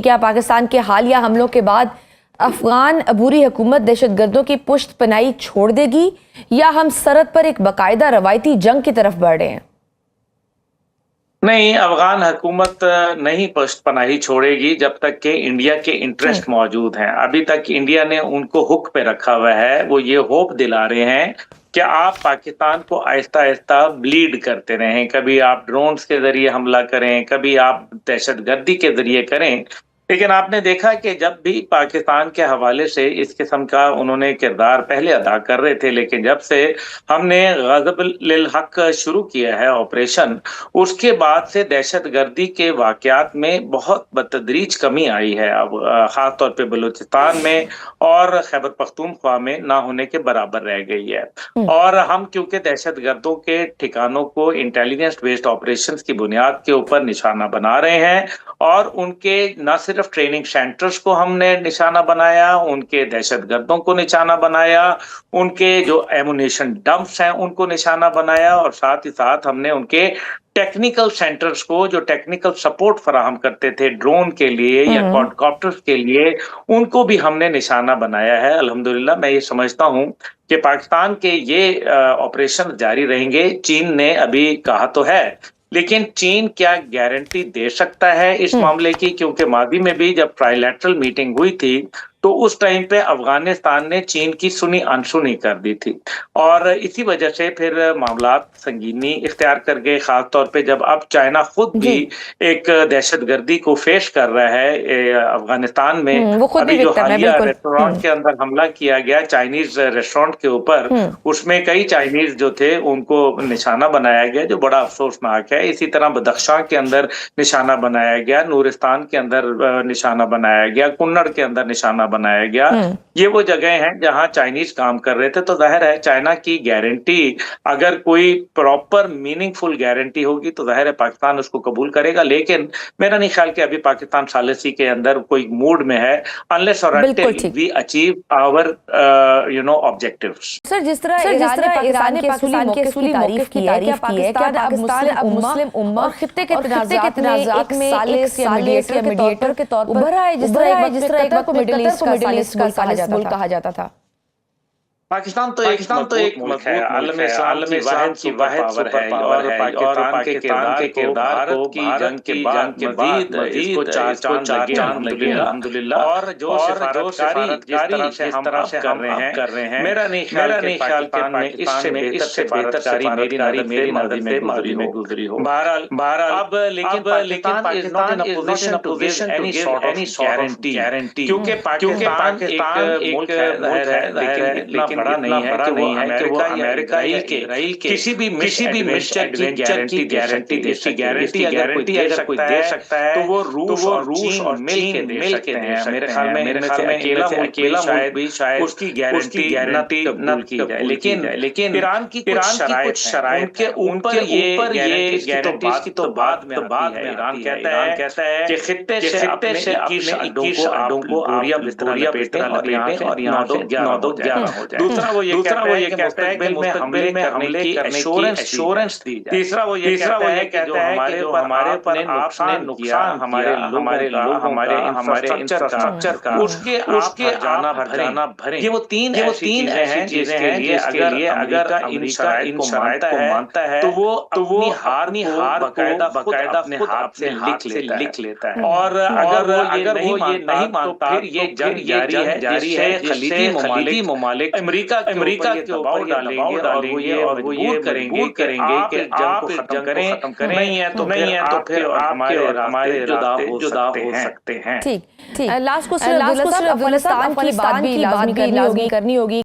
क्या पाकिस्तान के हालिया हमलों के बाद अफगान अबूरी हुकूमत दहशतगर्दों की पुश्त पनाही छोड़ देगी या हम सरहद पर एक बाकायदा रवायती जंग की तरफ बढ़ रहे हैं? नहीं, अफगान हुकूमत नहीं पुश्त पनाही छोड़ेगी जब तक कि इंडिया के इंटरेस्ट मौजूद हैं। अभी तक इंडिया ने उनको हुक पे रखा हुआ है। वो ये होप दिला रहे हैं कि आप पाकिस्तान को आहिस्ता आहिस्ता ब्लीड करते रहें। कभी आप ड्रोन्स के जरिए हमला करें, कभी आप दहशतगर्दी के जरिए करें। लेकिन आपने देखा कि जब भी पाकिस्तान के हवाले से इस किस्म का उन्होंने किरदार पहले अदा कर रहे थे, लेकिन जब से हमने ग़ज़ब लिल हक़ शुरू किया है ऑपरेशन, उसके बाद से दहशतगर्दी के वाक़यात में बहुत बतदरीज कमी आई है। अब ख़ास तौर पे बलूचिस्तान में और खैबर पख्तूनख्वा में ना होने के बराबर रह गई है। और हम क्योंकि दहशतगर्दों के ठिकानों को इंटेलिजेंस बेस्ड ऑपरेशंस की बुनियाद के ऊपर निशाना बना रहे हैं और उनके न सिर्फ ट्रेनिंग सेंटर्स को हमने निशाना बनाया, उनके दहशतगर्दों को निशाना बनाया, उनके जो एमुनेशन डंप्स हैं उनको निशाना बनाया और साथ ही साथ हमने उनके टेक्निकल सेंटर्स को जो टेक्निकल सपोर्ट फराहम करते थे ड्रोन के लिए या क्वाडकॉप्टर्स के लिए, उनको भी हमने निशाना बनाया है। अल्हम्दुलिल्लाह मैं ये समझता हूँ कि पाकिस्तान के ये ऑपरेशन जारी रहेंगे। चीन ने अभी कहा तो है, लेकिन चीन क्या गारंटी दे सकता है इस मामले की? क्योंकि मादी में भी जब ट्राइलैटरल मीटिंग हुई थी तो उस टाइम पे अफगानिस्तान ने चीन की सुनी अनसुनी कर दी थी और इसी वजह से फिर मामला संगीनी इख्तियार कर गए। खास तौर पे जब अब चाइना खुद भी एक दहशतगर्दी को फेस कर रहा है अफगानिस्तान में। अभी जो हालिया रेस्टोरेंट के अंदर हमला किया गया चाइनीज रेस्टोरेंट के ऊपर, उसमें कई चाइनीज जो थे उनको निशाना बनाया गया, जो बड़ा अफसोसनाक है। इसी तरह बदख्शां के अंदर निशाना बनाया गया, नूरिस्तान के अंदर निशाना बनाया गया, कुन्नड़ के अंदर निशाना बनाया गया। ये वो जगह हैं जहां चाइनीज काम कर रहे थे। तो जाहिर है चाइना की गारंटी, अगर कोई प्रॉपर मीनिंगफुल गारंटी होगी तो जाहिर है पाकिस्तान उसको कबूल करेगा। लेकिन मेरा नहीं ख्याल कि अभी पाकिस्तान सालिसी के अंदर कोई मूड में है, अनलेस और until we achieve our objectives. Sir, जिस तरह ईरान के पाकिस्तान के असली तारीफ की है, क्या पाकिस्तान अब मुस्लिम उम्मा और खित्ते के तनाज़ात में एक मीडिएटर के तौर पर उभरा है, जिस तरह एक वक्त मिडिल ईस्ट का खालिस मुल्क कहा जाता था? पाकिस्तान तो एक मुल्क है, आलम इस्लाम की वाहिद सुपर पावर है और पाकिस्तान के किरदार को जंग के बाद इसको चार चांद लगे अल्हम्दुलिल्लाह। और जो सिफारतकारी जिस तरह से हम कर रहे हैं, मेरा नहीं ख्याल कि इससे बेहतर मेरी मदद में गुजरी हो। बहरहाल अब लेकिन Pakistan is not in a position to give any guarantee, क्योंकि पाकिस्तान एक मुल्क है लेकिन बड़ा नहीं है कि वो अमेरिका के किसी भी मिशन की गारंटी अगर कोई दे सकता है तो वो रूस और चीन मिल के दे सकते हैं। मेरे ख्याल में अकेला भी शायद उसकी गारंटी न की जाए। लेकिन ईरान की कुछ शराइत के ऊपर ये गारंटी की तो बाद में ईरान कहता है कि खित्ते से अपने 21 अड्डों को बोरिया लपेटें और यहाँ से 9-11 हो जाए। दूसरा वो ये कहता है कि मुस्तकबिल में हमले की एश्योरेंस दी जाए। तीसरा वो ये कहता है कि जो हमारे ऊपर नुकसान हमारे इंफ्रास्ट्रक्चर का उसके जाना भरें। ये वो तीन ऐसी चीजें हैं जिसके लिए अगर इन शराइत को मानता है तो वो अपनी हार बकायदा अपने हाथ से लिख लेता है। और अगर वो ये नहीं मानता फिर ये जंग जारी है खलीजी ममालिक अमेरिका के ऊपर डालेंगे और वो ये करेंगे कि जंग को खत्म करें। नहीं है तो फिर हमारे जुदा हो सकते हैं। ठीक। लास्ट क्वेश्चन अफगानिस्तान की बात भी लाजमी करनी होगी।